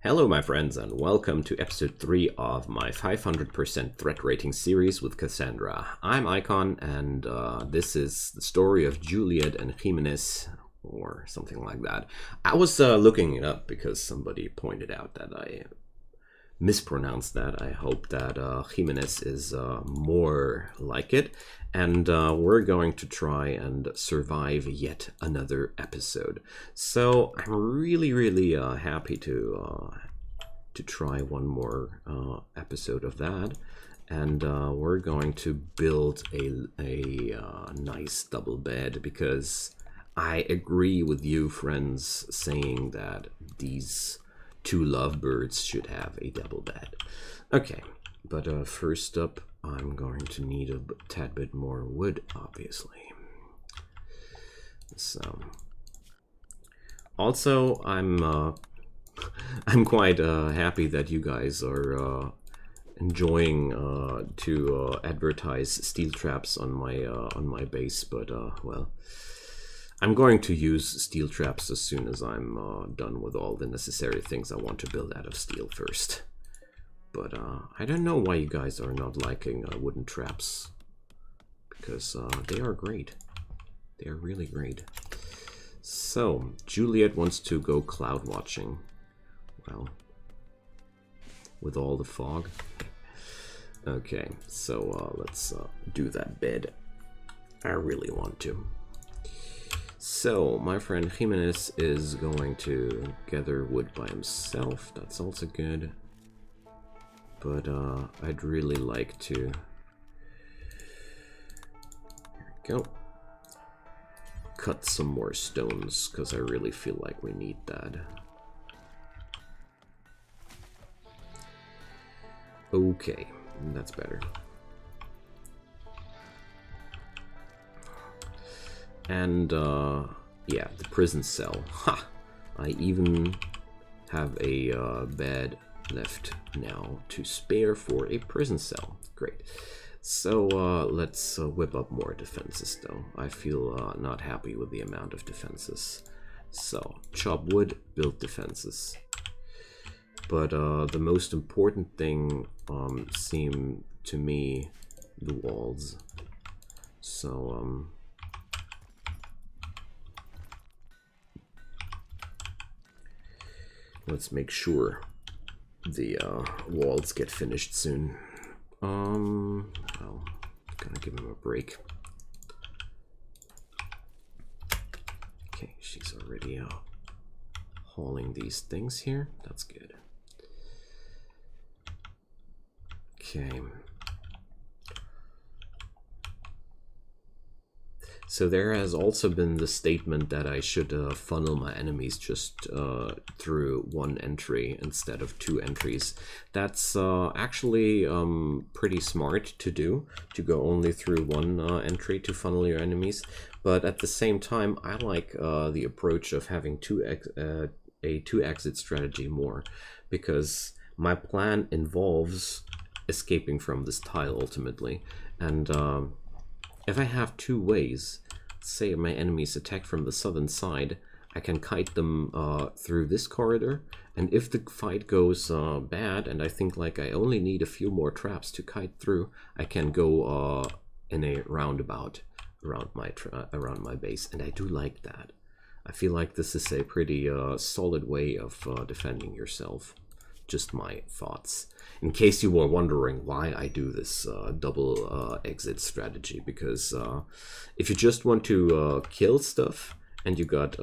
Hello my friends and welcome to episode 3 of my 500% threat rating series with Cassandra. I'm Icon and this is the story of Juliet and Jimenez or something like that. I was looking it up because somebody pointed out that I mispronounced that. I hope that Jimenez is more like it, and we're going to try and survive yet another episode. So I'm really happy to try one more episode of that, and we're going to build a nice double bed because I agree with you friends saying that these two lovebirds should have a double bed. Okay, but first up, I'm going to need a tad bit more wood, obviously. So, also, I'm quite happy that you guys are enjoying to advertise steel traps on my base, but well. I'm going to use steel traps as soon as I'm done with all the necessary things I want to build out of steel first. But I don't know why you guys are not liking wooden traps, because they are great. They are really great. So, Juliet wants to go cloud watching. Well, with all the fog. Okay, so let's do that bed. I really want to. So, my friend Jimenez is going to gather wood by himself. That's also good. But I'd really like to... Here we go. Cut some more stones, because I really feel like we need that. Okay, that's better. And, yeah, the prison cell. Ha! I even have a bed left now to spare for a prison cell. Great. So, let's whip up more defenses, though. I feel not happy with the amount of defenses. So, chop wood, build defenses. But the most important thing seem to me the walls. So, let's make sure the walls get finished soon. Well, gonna give him a break. Okay, she's already hauling these things here. That's good. Okay. So there has also been the statement that I should funnel my enemies just through one entry instead of two entries. That's actually pretty smart to do, to go only through one entry to funnel your enemies. But at the same time, I like the approach of having a two exit strategy more, because my plan involves escaping from this tile ultimately. And if I have two ways, say my enemies attack from the southern side, I can kite them through this corridor, and if the fight goes bad and I think like I only need a few more traps to kite through, I can go in a roundabout around my base, and I do like that. I feel like this is a pretty solid way of defending yourself. Just my thoughts. In case you were wondering why I do this double exit strategy, because if you just want to kill stuff and you got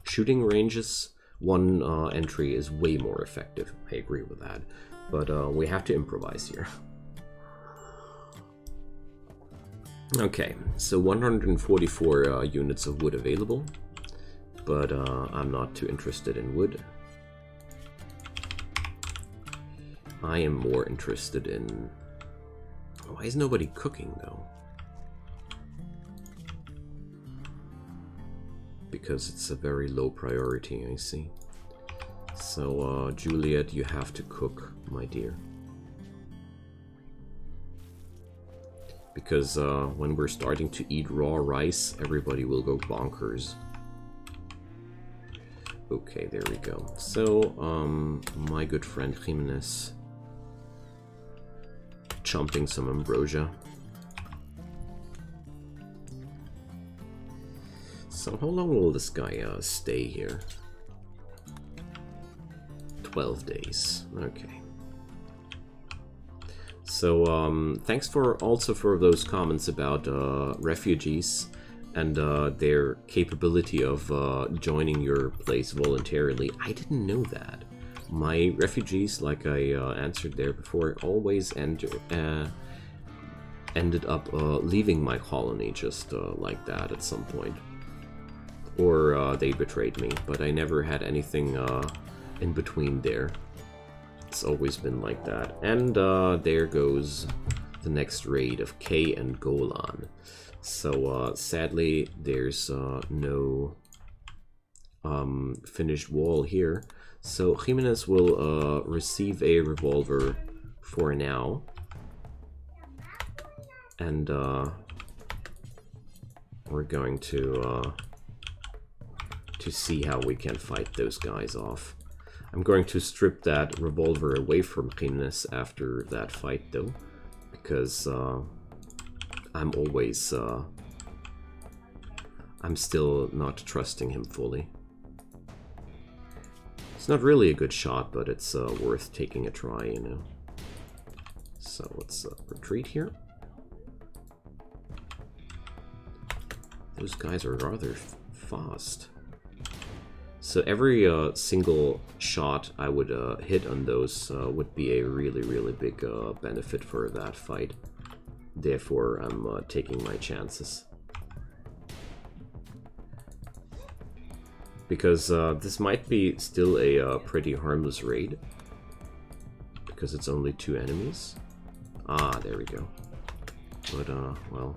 shooting ranges, one entry is way more effective. I agree with that, but we have to improvise here. Okay, so 144 units of wood available, but I'm not too interested in wood. I am more interested in... Why is nobody cooking, though? Because it's a very low priority, I see. So, Juliet, you have to cook, my dear. Because when we're starting to eat raw rice, everybody will go bonkers. Okay, there we go. So, my good friend Jimenez chomping some ambrosia. So how long will this guy stay here? 12 days. Okay. So thanks for those comments about refugees and their capability of joining your place voluntarily. I didn't know that. My refugees, like I answered there before, always ended up leaving my colony just like that at some point. Or they betrayed me, but I never had anything in between there. It's always been like that. And there goes the next raid of K and Golan. So sadly, there's no finished wall here. So Jimenez will receive a revolver for now. And we're going to see how we can fight those guys off. I'm going to strip that revolver away from Jimenez after that fight, though, because I'm always I'm still not trusting him fully. It's not really a good shot, but it's worth taking a try, you know. So let's retreat here. Those guys are rather fast. So every single shot I would hit on those would be a really, really big benefit for that fight. Therefore, I'm taking my chances. Because this might be still a pretty harmless raid. Because it's only 2 enemies. Ah, there we go. But, well,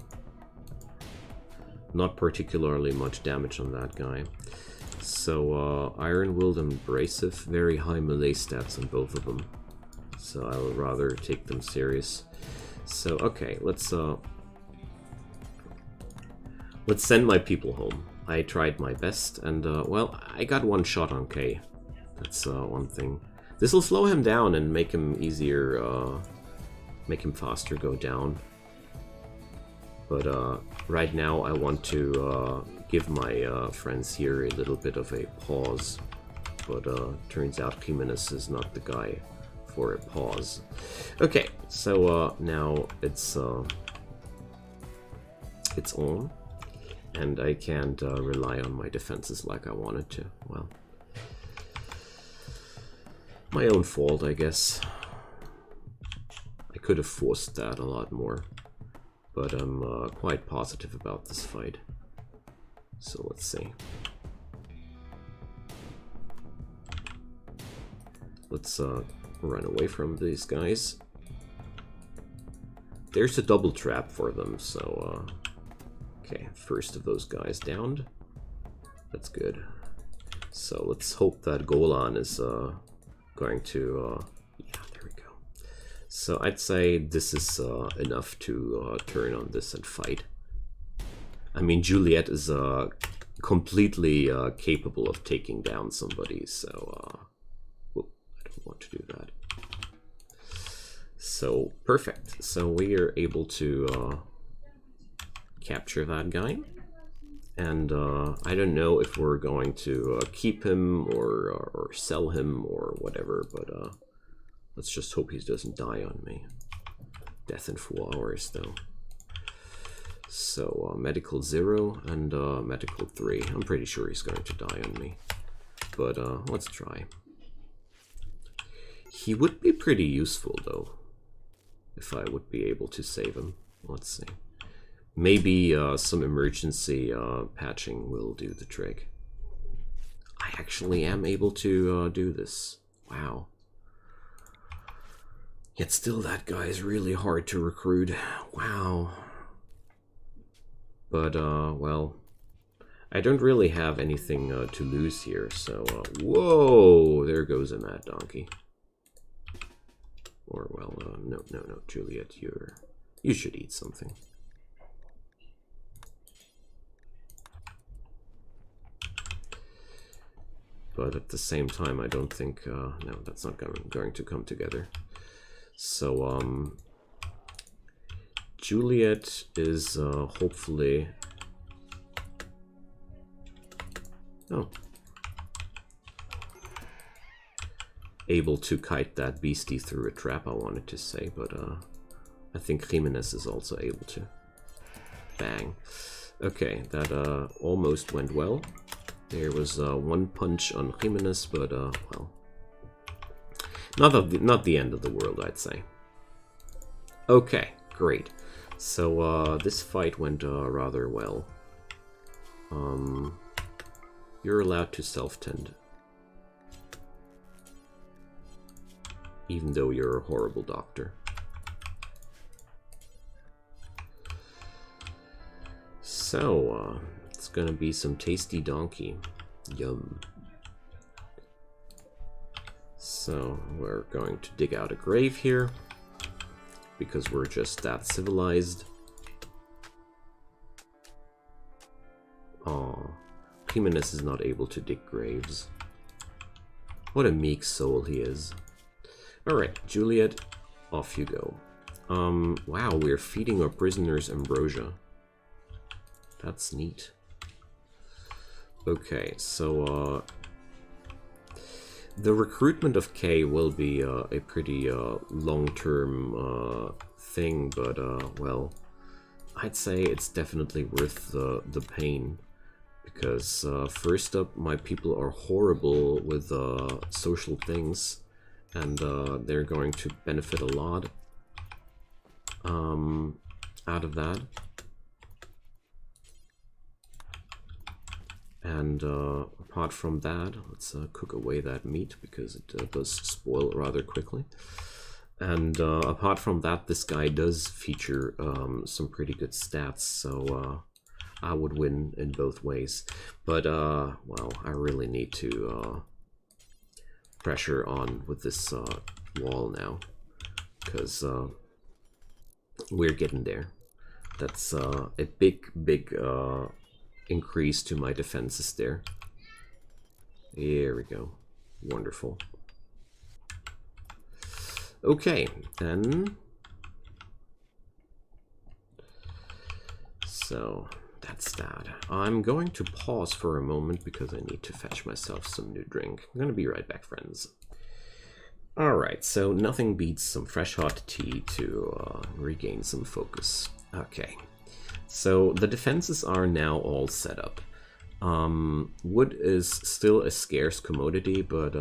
not particularly much damage on that guy. So, Iron Willed and Abrasive, very high melee stats on both of them. So I would rather take them serious. So, okay, let's send my people home. I tried my best, and, well, I got 1 shot on K. That's, one thing. This will slow him down and make him easier, make him faster go down. But, right now I want to, give my friends here a little bit of a pause, but turns out Jimenez is not the guy for a pause. Okay, so now it's on, and I can't rely on my defenses like I wanted to. Well, my own fault, I guess. I could have forced that a lot more, but I'm quite positive about this fight. So let's see. Let's run away from these guys. There's a double trap for them, so okay, first of those guys downed. That's good. So let's hope that Golan is going to yeah, there we go. So I'd say this is enough to turn on this and fight. I mean, Juliet is completely capable of taking down somebody, so whoop, I don't want to do that. So, perfect. So we are able to capture that guy. And I don't know if we're going to keep him or sell him or whatever, but let's just hope he doesn't die on me. Death in 4 hours, though. So, medical 0 and medical 3. I'm pretty sure he's going to die on me. But let's try. He would be pretty useful, though, if I would be able to save him. Let's see. Maybe some emergency patching will do the trick. I actually am able to do this. Wow. Yet still, that guy is really hard to recruit. Wow. But, well, I don't really have anything to lose here, so, whoa, there goes a mad donkey. Or, well, no, Juliet, you should eat something. but at the same time, I don't think... no, that's not going to come together. So, Juliet is hopefully... Oh. Able to kite that beastie through a trap, I wanted to say, but I think Jimenez is also able to. Bang. Okay, that almost went well. There was one punch on Jimenez, but well, not the end of the world, I'd say. Okay, great. So this fight went rather well. You're allowed to self-tend, even though you're a horrible doctor. So, it's gonna be some tasty donkey. Yum. So, we're going to dig out a grave here, because we're just that civilized. Aw, Jimenez is not able to dig graves. What a meek soul he is. Alright, Juliet, off you go. Wow, we're feeding our prisoners ambrosia. That's neat. Okay, so the recruitment of K will be a pretty long-term thing, but well, I'd say it's definitely worth the pain, because first up, my people are horrible with social things, and they're going to benefit a lot out of that. And apart from that, let's cook away that meat, because it does spoil rather quickly. And apart from that, this guy does feature some pretty good stats, so I would win in both ways. But, well, I really need to pressure on with this wall now, because we're getting there. That's a big increase to my defenses there. Here we go. Wonderful. Okay, then. So, that's that. I'm going to pause for a moment because I need to fetch myself some new drink. I'm going to be right back, friends. Alright, so nothing beats some fresh hot tea to regain some focus. Okay. So the defenses are now all set up. Wood is still a scarce commodity, but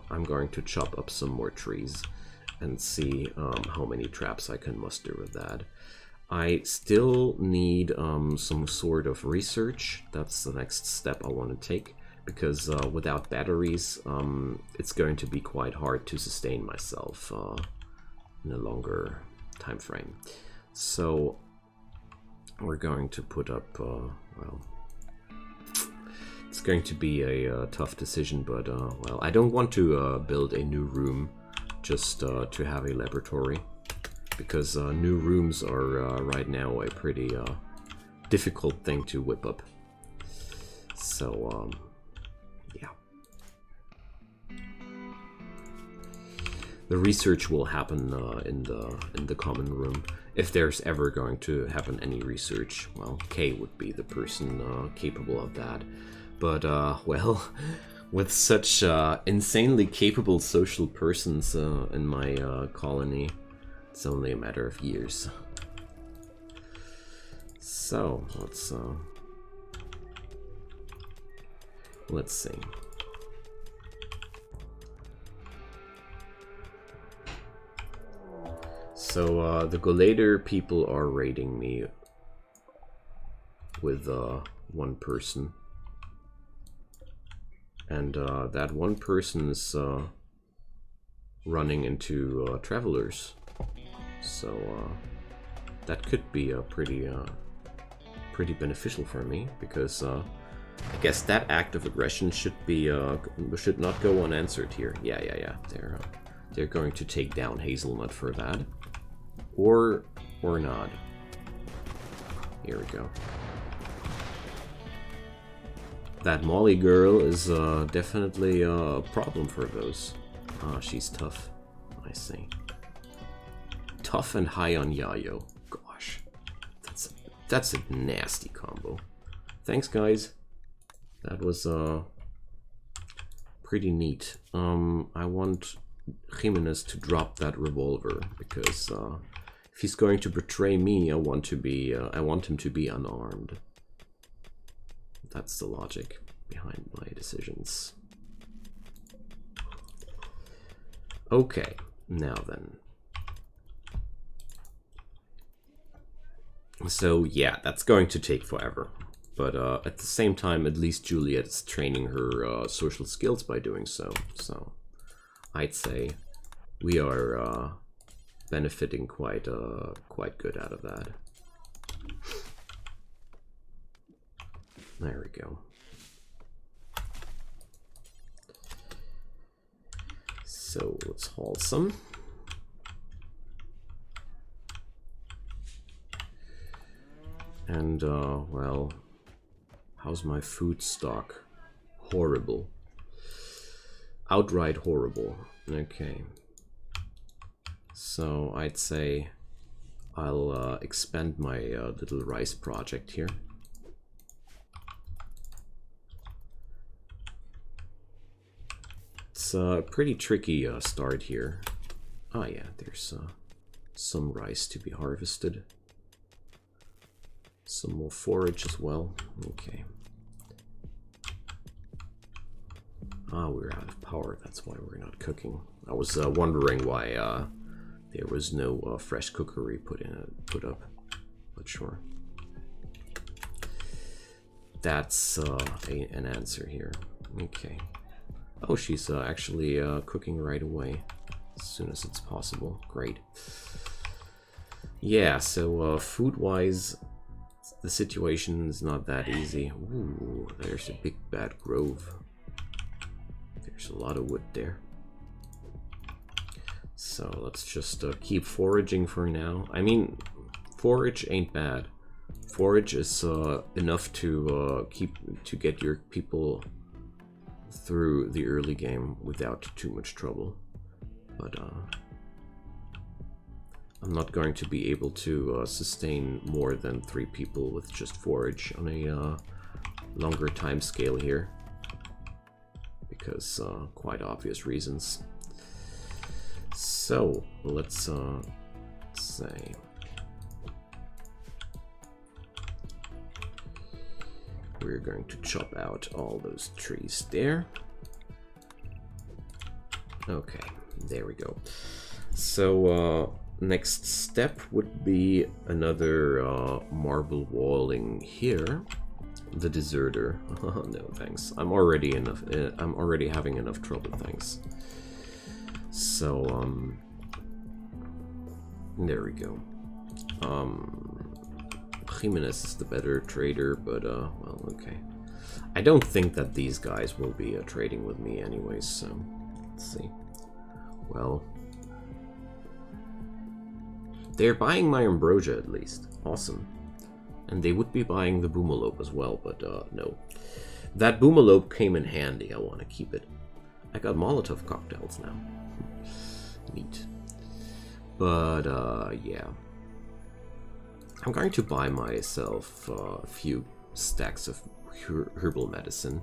I'm going to chop up some more trees and see how many traps I can muster with that. I still need some sort of research. That's the next step I want to take, because without batteries, it's going to be quite hard to sustain myself in a longer time frame. So we're going to put up, well, it's going to be a tough decision, but, well, I don't want to build a new room just to have a laboratory, because new rooms are right now a pretty difficult thing to whip up. So, yeah. The research will happen in the common room. If there's ever going to happen any research, well, Kay would be the person capable of that. But, well, with such insanely capable social persons in my colony, it's only a matter of years. So, let's see. So the Golader people are raiding me with one person, and that one person is running into travelers, so that could be a pretty beneficial for me, because I guess that act of aggression should not go unanswered here. Yeah. They're going to take down Hazelnut for that. Or not. Here we go. That Molly girl is definitely a problem for those. Ah, she's tough. I see. Tough and high on Yayo. Gosh, that's a nasty combo. Thanks, guys. That was pretty neat. I want Jimenez to drop that revolver because if he's going to betray me, I want him to be unarmed. That's the logic behind my decisions. Okay, now then. So yeah, that's going to take forever. But at the same time, at least Juliet is training her social skills by doing so. So I'd say we are benefiting quite good out of that. There we go. So let's haul some. And well, how's my food stock? Horrible. Outright horrible. Okay. So I'd say I'll expand my little rice project here. It's a pretty tricky start here. Oh yeah, there's some rice to be harvested. Some more forage as well. Okay. Ah, we're out of power. That's why we're not cooking. I was wondering why there was no fresh cookery put up. But sure. That's an answer here. Okay. Oh, she's actually cooking right away, as soon as it's possible. Great. Yeah, so food-wise, the situation is not that easy. Ooh, there's a big bad grove. There's a lot of wood there. So let's just keep foraging for now. I mean, forage ain't bad. Forage is enough to get your people through the early game without too much trouble. But I'm not going to be able to sustain more than 3 people with just forage on a longer time scale here, because quite obvious reasons. So let's say we're going to chop out all those trees there. Okay, there we go. So next step would be another marble walling here. The deserter. No thanks. I'm already having enough trouble, thanks. So there we go. Jimenez is the better trader, but well, okay. I don't think that these guys will be trading with me anyways, so let's see. Well, they're buying my ambrosia at least. Awesome. And they would be buying the boomalope as well, but no. That boomalope came in handy. I want to keep it. I got Molotov cocktails now. Neat. But yeah. I'm going to buy myself a few stacks of herbal medicine,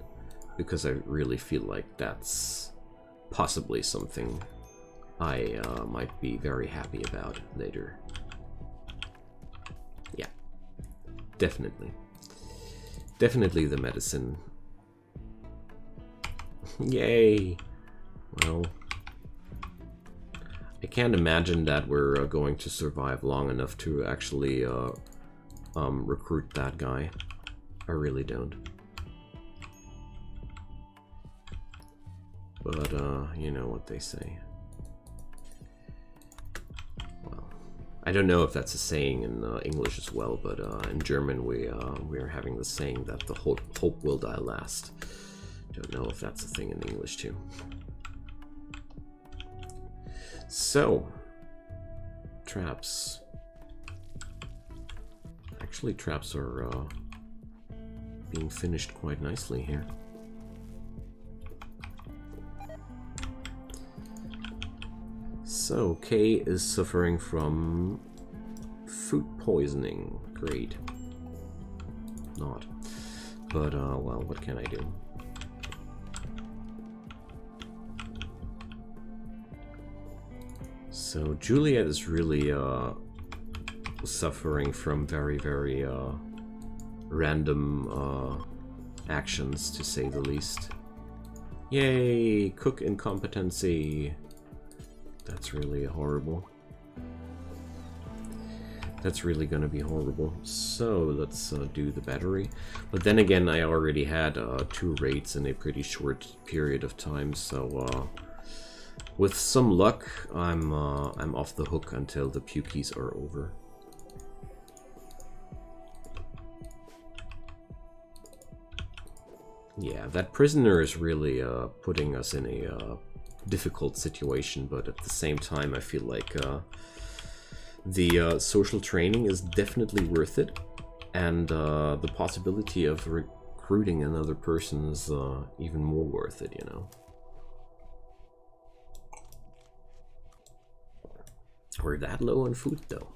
because I really feel like that's possibly something I might be very happy about later. Yeah, definitely. Definitely the medicine. Yay! Well, I can't imagine that we're going to survive long enough to actually recruit that guy. I really don't. But you know what they say. Well, I don't know if that's a saying in English as well, but in German we are having the saying that the hope will die last. Don't know if that's a thing in English too. So, traps. Actually, traps are being finished quite nicely here. So, Kay is suffering from food poisoning. Great. Not. But, well, what can I do? So, Juliet is really, suffering from very, very, random, actions, to say the least. Yay! Cook incompetency! That's really horrible. That's really gonna be horrible. So let's do the battery. But then again, I already had 2 raids in a pretty short period of time. So with some luck, I'm off the hook until the pukies are over. Yeah, that prisoner is really putting us in a difficult situation, but at the same time I feel like the social training is definitely worth it, and the possibility of recruiting another person is even more worth it, you know. We're that low on food though.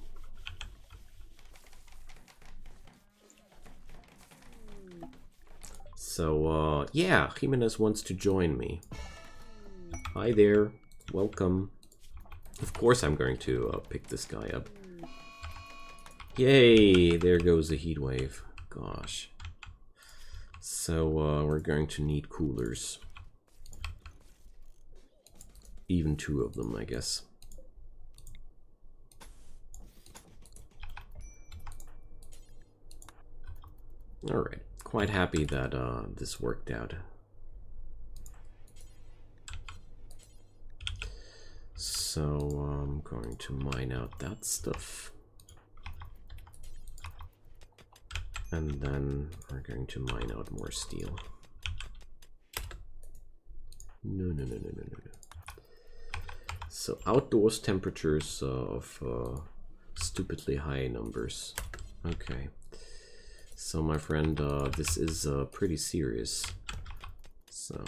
So yeah, Jimenez wants to join me. Hi there, welcome. Of course I'm going to pick this guy up. Yay, there goes the heat wave. Gosh. So we're going to need coolers. Even 2 of them, I guess. Alright, quite happy that this worked out. So I'm going to mine out that stuff. And then we're going to mine out more steel. No. So outdoors temperatures of stupidly high numbers. Okay. So my friend, this is pretty serious. So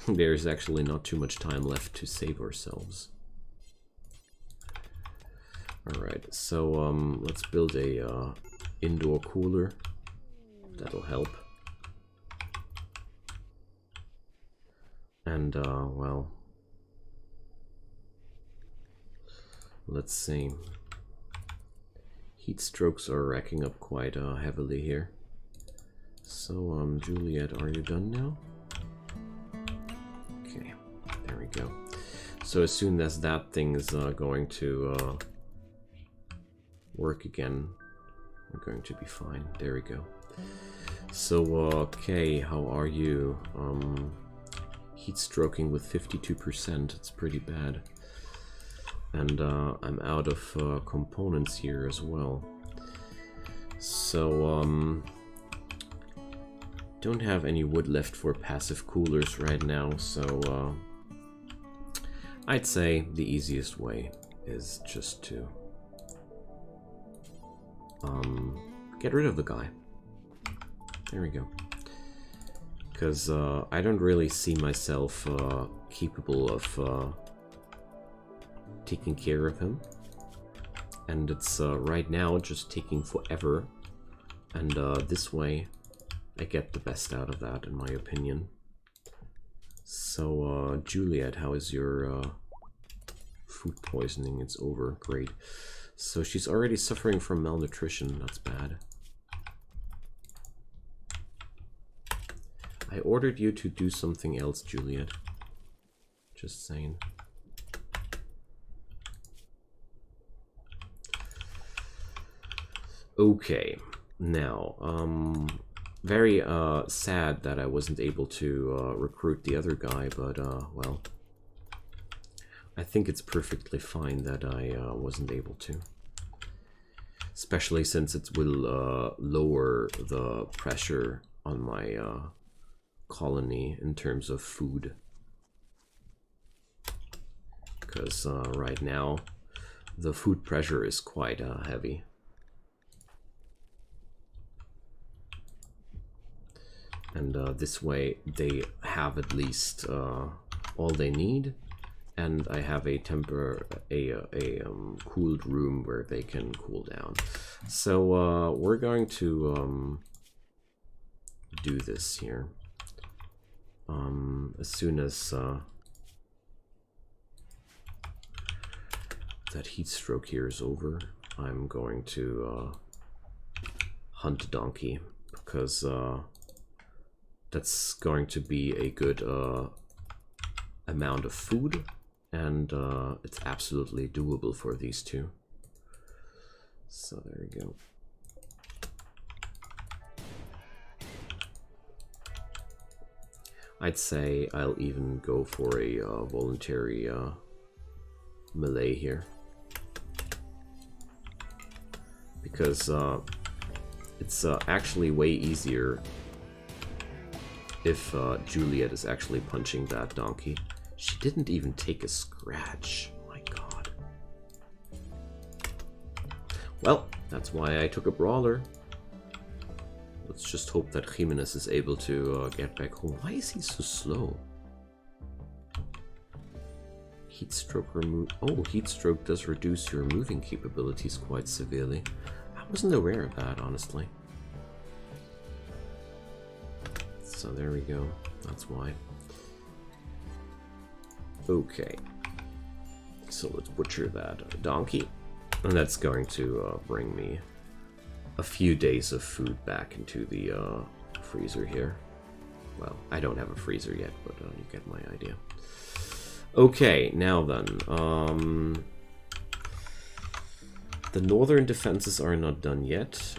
there's actually not too much time left to save ourselves. Alright, so let's build a indoor cooler. That'll help. And well, let's see. Heat strokes are racking up quite heavily here. So Juliet, are you done now? Okay, there we go. So as soon as that thing is going to work again, we're going to be fine. There we go. So okay, how are you? Heat stroking with 52%. It's pretty bad. And I'm out of components here as well. So don't have any wood left for passive coolers right now, so I'd say the easiest way is just to get rid of the guy. There we go. Because I don't really see myself capable of taking care of him. And it's right now just taking forever. And this way I get the best out of that, in my opinion. So Juliet, how is your food poisoning? It's over. Great. So she's already suffering from malnutrition. That's bad. I ordered you to do something else, Juliet. Just saying. Okay, now, very sad that I wasn't able to recruit the other guy, but well, I think it's perfectly fine that I wasn't able to. Especially since it will lower the pressure on my colony in terms of food. Because right now the food pressure is quite heavy. And this way they have at least all they need, and I have a cooled room where they can cool down. So we're going to do this here. As soon as that heat stroke here is over, I'm going to hunt a donkey, because that's going to be a good amount of food, and it's absolutely doable for these two. So there we go. I'd say I'll even go for a voluntary melee here, because it's actually way easier if Juliet is actually punching that donkey. She didn't even take a scratch. My god. Well, that's why I took a brawler. Let's just hope that Jimenez is able to get back home. Why is he so slow? Heatstroke remove. Oh, Heatstroke does reduce your moving capabilities quite severely. I wasn't aware of that, honestly. So there we go. That's why. Okay. So let's butcher that donkey. And that's going to bring me a few days of food back into the freezer here. Well, I don't have a freezer yet, but you get my idea. Okay, now then. The northern defenses are not done yet.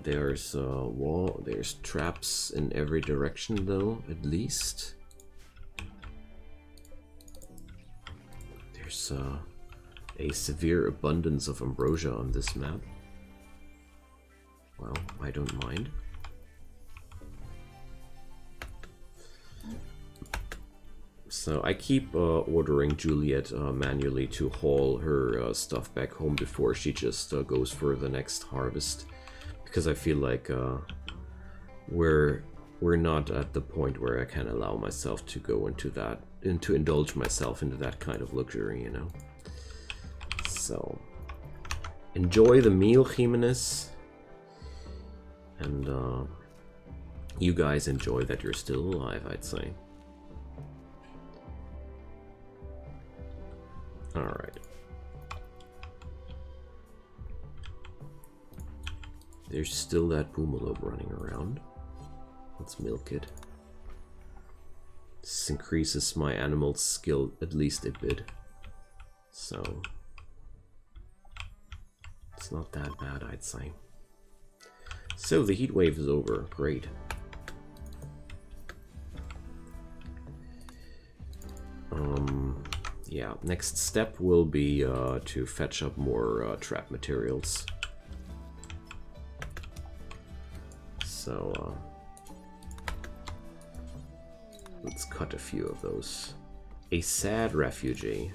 There's wall. There's traps in every direction, though. At least there's a severe abundance of ambrosia on this map. Well, I don't mind. So I keep ordering Juliet manually to haul her stuff back home before she just goes for the next harvest, because I feel like we're not at the point where I can allow myself to go into that, to indulge myself into that kind of luxury, you know. So enjoy the meal, Jimenez, and you guys enjoy that you're still alive, I'd say. Alright. There's still that Boomalope running around. Let's milk it. This increases my animal's skill at least a bit. So it's not that bad, I'd say. So the heat wave is over. Great. Yeah, next step will be to fetch up more trap materials. So let's cut a few of those. A sad refugee.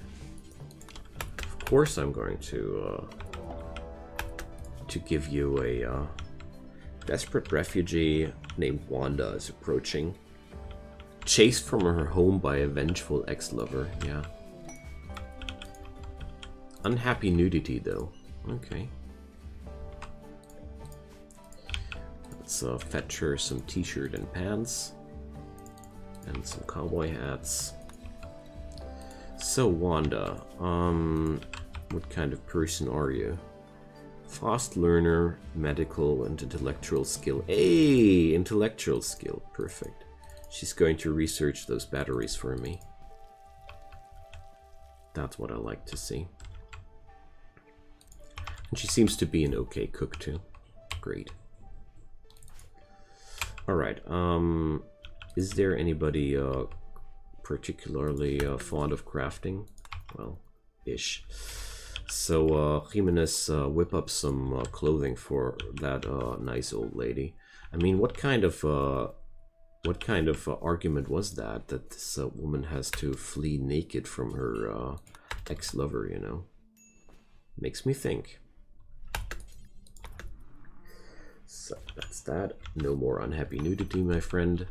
Of course I'm going to give you a desperate refugee named Wanda is approaching. Chased from her home by a vengeful ex-lover, yeah. Unhappy nudity, though. Okay. Let's fetch her some t-shirt and pants. And some cowboy hats. So, Wanda, what kind of person are you? Fast learner, medical, and intellectual skill. Hey, intellectual skill, perfect. She's going to research those batteries for me. That's what I like to see. And she seems to be an okay cook too. Great. Alright, is there anybody particularly fond of crafting? Well, ish. So Jimenez, whip up some clothing for that nice old lady. I mean, what kind of argument was that this woman has to flee naked from her ex-lover, you know? Makes me think. So that's that. No more unhappy nudity, my friend.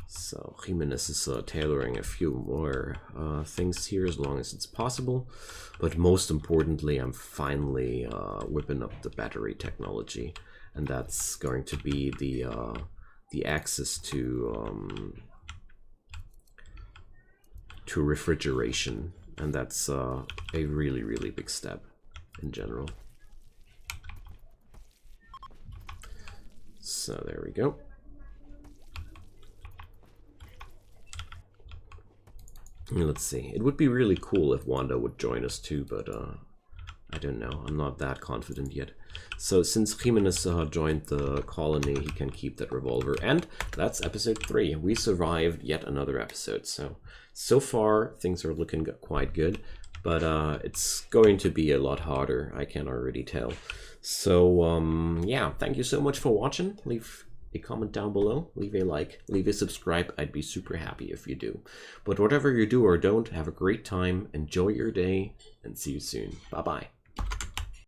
So Jimenez is tailoring a few more things here as long as it's possible. But most importantly, I'm finally whipping up the battery technology. And that's going to be the access to refrigeration. And that's a really, really big step in general. So there we go. Let's see. It would be really cool if Wanda would join us too, but I don't know. I'm not that confident yet. So since Jimenez joined the colony, he can keep that revolver. And that's episode 3. We survived yet another episode. So far, things are looking quite good. But it's going to be a lot harder, I can already tell. So, yeah, thank you so much for watching. Leave a comment down below, leave a like, leave a subscribe. I'd be super happy if you do. But whatever you do or don't, have a great time, enjoy your day, and see you soon. Bye-bye.